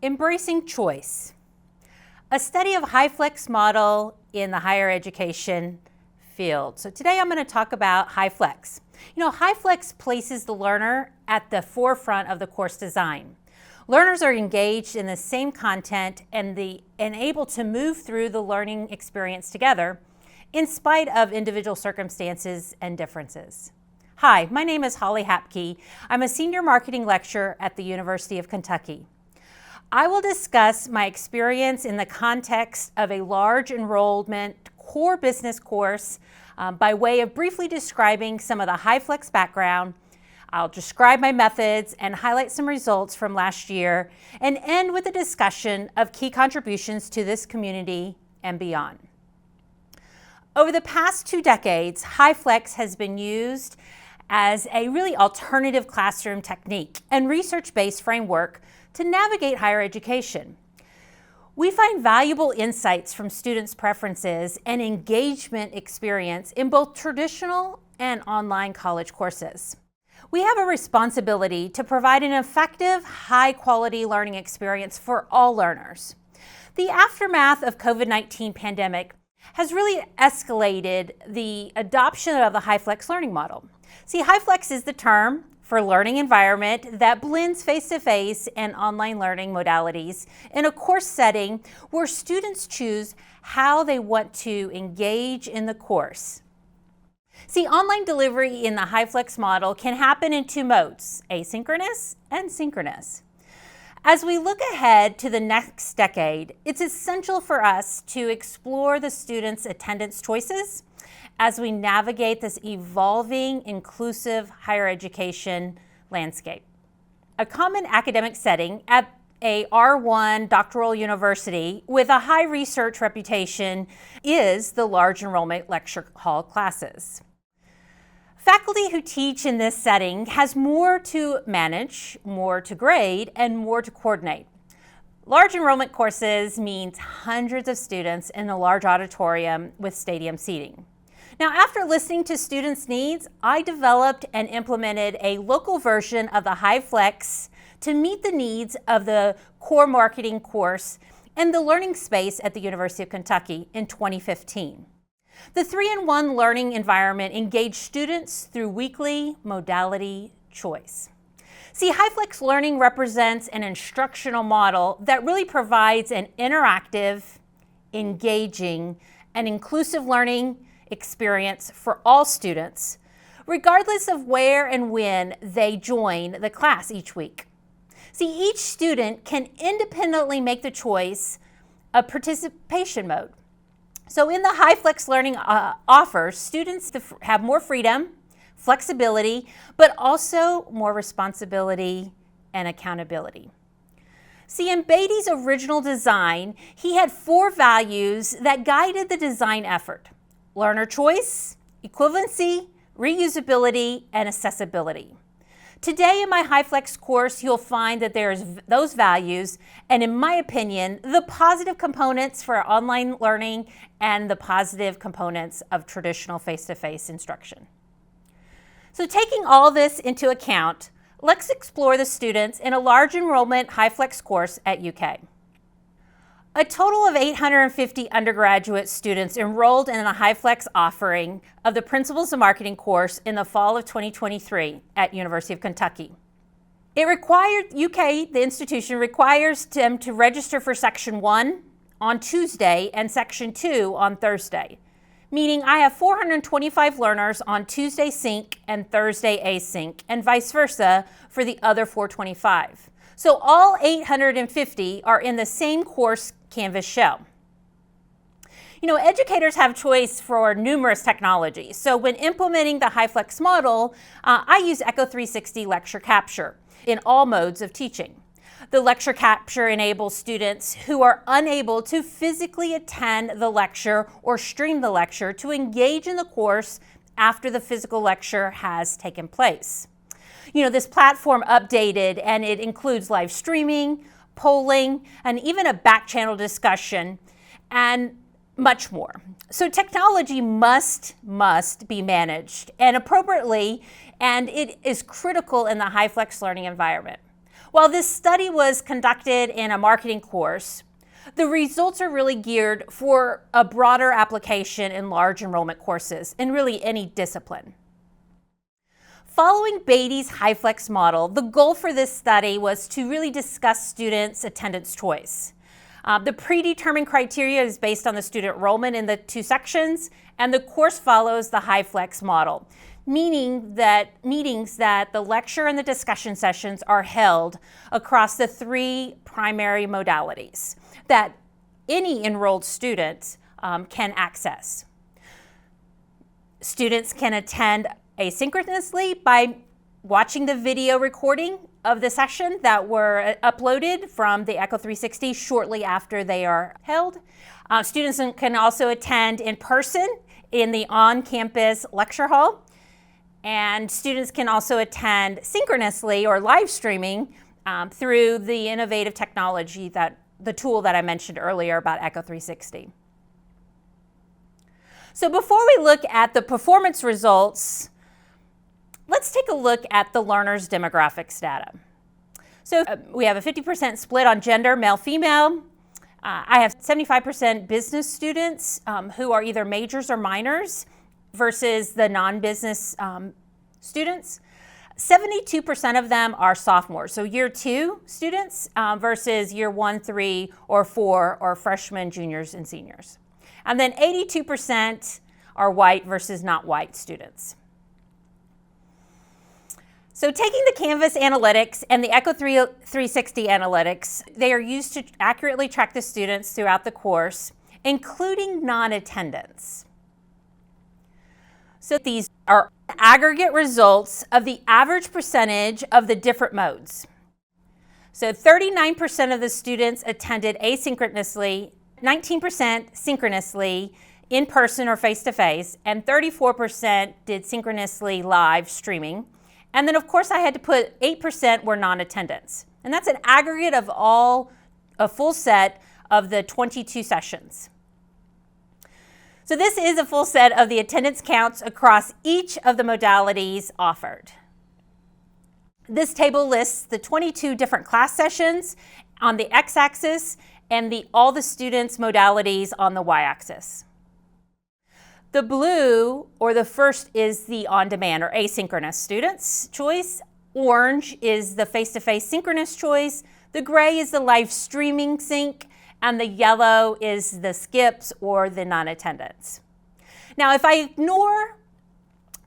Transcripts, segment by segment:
Embracing choice, a study of HyFlex model in the higher education field. So today I'm going to talk about HyFlex. HyFlex places the learner at the forefront of the course design. Learners are engaged in the same content and able to move through the learning experience together in spite of individual circumstances and differences. Hi, my name is Hapke. I'm a senior marketing lecturer at the University of Kentucky. I will discuss my experience in the context of a large enrollment core business course by way of briefly describing some of the HyFlex background. I'll describe my methods and highlight some results from last year and end with a discussion of key contributions to this community and beyond. Over the past 2 decades, HyFlex has been used as a really alternative classroom technique and research-based framework to navigate higher education. We find valuable insights from students' preferences and engagement experience in both traditional and online college courses. We have a responsibility to provide an effective, high-quality learning experience for all learners. The aftermath of COVID-19 pandemic has really escalated the adoption of the HyFlex learning model. See, HyFlex is the term for learning environment that blends face-to-face and online learning modalities in a course setting where students choose how they want to engage in the course. See, online delivery in the HyFlex model can happen in 2 modes, asynchronous and synchronous. As we look ahead to the next decade, it's essential for us to explore the students' attendance choices as we navigate this evolving, inclusive higher education landscape. A common academic setting at a R1 doctoral university with a high research reputation is the large enrollment lecture hall classes. Faculty who teach in this setting has more to manage, more to grade, and more to coordinate. Large enrollment courses means hundreds of students in a large auditorium with stadium seating. Now, after listening to students' needs, I developed and implemented a local version of the HyFlex to meet the needs of the core marketing course and the learning space at the University of Kentucky in 2015. The 3-in-1 learning environment engaged students through weekly modality choice. See, HyFlex learning represents an instructional model that really provides an interactive, engaging, and inclusive learning experience for all students, regardless of where and when they join the class each week. See, each student can independently make the choice of participation mode. So in the HyFlex learning offers students to have more freedom, flexibility, but also more responsibility and accountability. See, in Beatty's original design, he had 4 values that guided the design effort: learner choice, equivalency, reusability, and accessibility. Today in my HyFlex course, you'll find that there's those values and, in my opinion, the positive components for online learning and the positive components of traditional face-to-face instruction. So taking all this into account, let's explore the students in a large enrollment HyFlex course at UK. A total of 850 undergraduate students enrolled in a HyFlex offering of the Principles of Marketing course in the fall of 2023 at University of Kentucky. The institution requires them to register for Section 1 on Tuesday and Section 2 on Thursday, meaning I have 425 learners on Tuesday sync and Thursday async, and vice versa for the other 425. So all 850 are in the same course Canvas shell. Educators have choice for numerous technologies. So when implementing the HyFlex model, I use Echo 360 lecture capture in all modes of teaching. The lecture capture enables students who are unable to physically attend the lecture or stream the lecture to engage in the course after the physical lecture has taken place. This platform updated, and it includes live streaming, polling, and even a back channel discussion, and much more. So technology must be managed and appropriately, and it is critical in the HyFlex learning environment. While this study was conducted in a marketing course, the results are really geared for a broader application in large enrollment courses in really any discipline. Following Beatty's HyFlex model, the goal for this study was to really discuss students' attendance choice. The predetermined criteria is based on the student enrollment in the two sections, and the course follows the HyFlex model, meaning that meetings that the lecture and the discussion sessions are held across the three primary modalities that any enrolled student can access. Students can attend asynchronously by watching the video recording of the session that were uploaded from the Echo 360 shortly after they are held. Students can also attend in person in the on-campus lecture hall. And students can also attend synchronously or live streaming through the innovative technology the tool that I mentioned earlier about Echo 360. So before we look at the performance results, let's take a look at the learners' demographics data. So we have a 50% split on gender, male-female. I have 75% business students who are either majors or minors versus the non-business students. 72% of them are sophomores, so year 2 students versus year 1, 3, or 4, or freshmen, juniors, and seniors. And then 82% are white versus not white students. So taking the Canvas analytics and the Echo 360 analytics, they are used to accurately track the students throughout the course, including non-attendance. So these are aggregate results of the average percentage of the different modes. So 39% of the students attended asynchronously, 19% synchronously, in person or face-to-face, and 34% did synchronously live streaming. And then of course I had to put 8% were non-attendance. And that's an aggregate of a full set of the 22 sessions. So this is a full set of the attendance counts across each of the modalities offered. This table lists the 22 different class sessions on the x-axis and all the students' modalities on the y-axis. The blue, or the first, is the on-demand or asynchronous students' choice. Orange is the face-to-face synchronous choice. The gray is the live streaming sync. And the yellow is the skips or the non-attendance. Now, if I ignore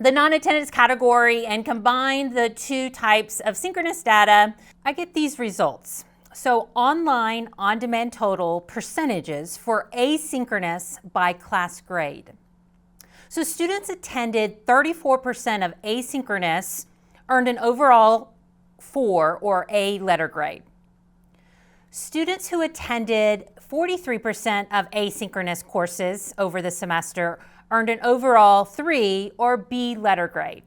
the non-attendance category and combine the two types of synchronous data, I get these results. So online on-demand total percentages for asynchronous by class grade. So students attended 34% of asynchronous earned an overall 4 or A letter grade. Students who attended 43% of asynchronous courses over the semester earned an overall 3 or B letter grade.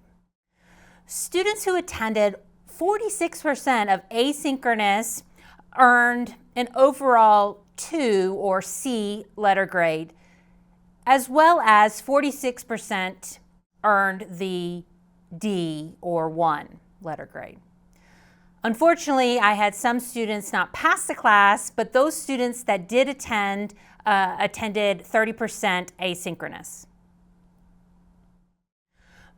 Students who attended 46% of asynchronous earned an overall 2 or C letter grade, as well as 46% earned the D or 1 letter grade. Unfortunately, I had some students not pass the class, but those students that did attend attended 30% asynchronous.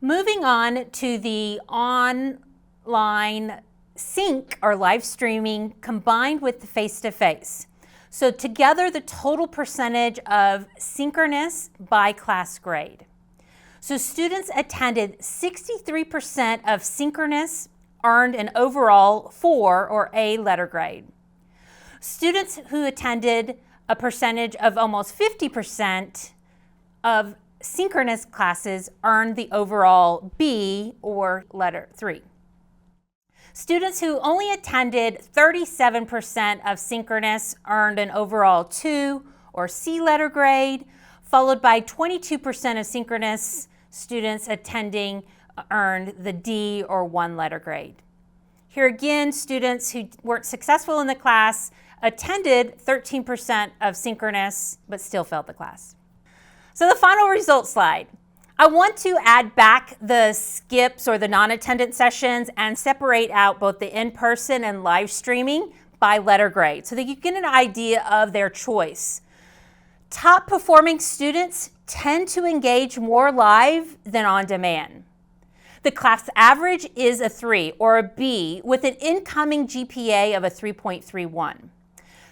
Moving on to the online sync or live streaming combined with the face-to-face. So together the total percentage of synchronous by class grade. So students attended 63% of synchronous earned an overall 4 or A letter grade. Students who attended a percentage of almost 50% of synchronous classes earned the overall B or letter 3. Students who only attended 37% of synchronous earned an overall 2 or C letter grade, followed by 22% of synchronous students attending earned the D or 1 letter grade. Here again, students who weren't successful in the class attended 13% of synchronous but still failed the class. So the final results slide. I want to add back the skips or the non-attendance sessions and separate out both the in-person and live streaming by letter grade so that you get an idea of their choice. Top performing students tend to engage more live than on demand. The class average is a 3 or a B with an incoming GPA of a 3.31.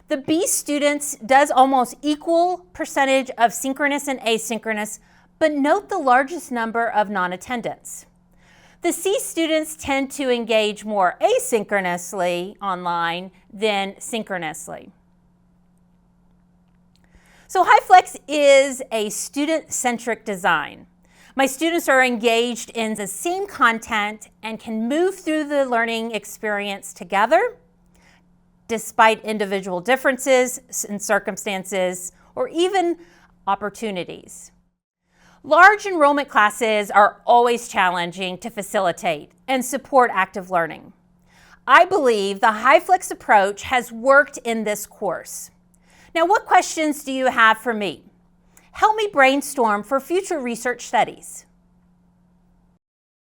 The B students does almost equal percentage of synchronous and asynchronous, but note the largest number of non-attendance. The C students tend to engage more asynchronously online than synchronously. So HyFlex is a student-centric design. My students are engaged in the same content and can move through the learning experience together despite individual differences in circumstances or even opportunities. Large enrollment classes are always challenging to facilitate and support active learning. I believe the HyFlex approach has worked in this course. Now, what questions do you have for me? Help me brainstorm for future research studies.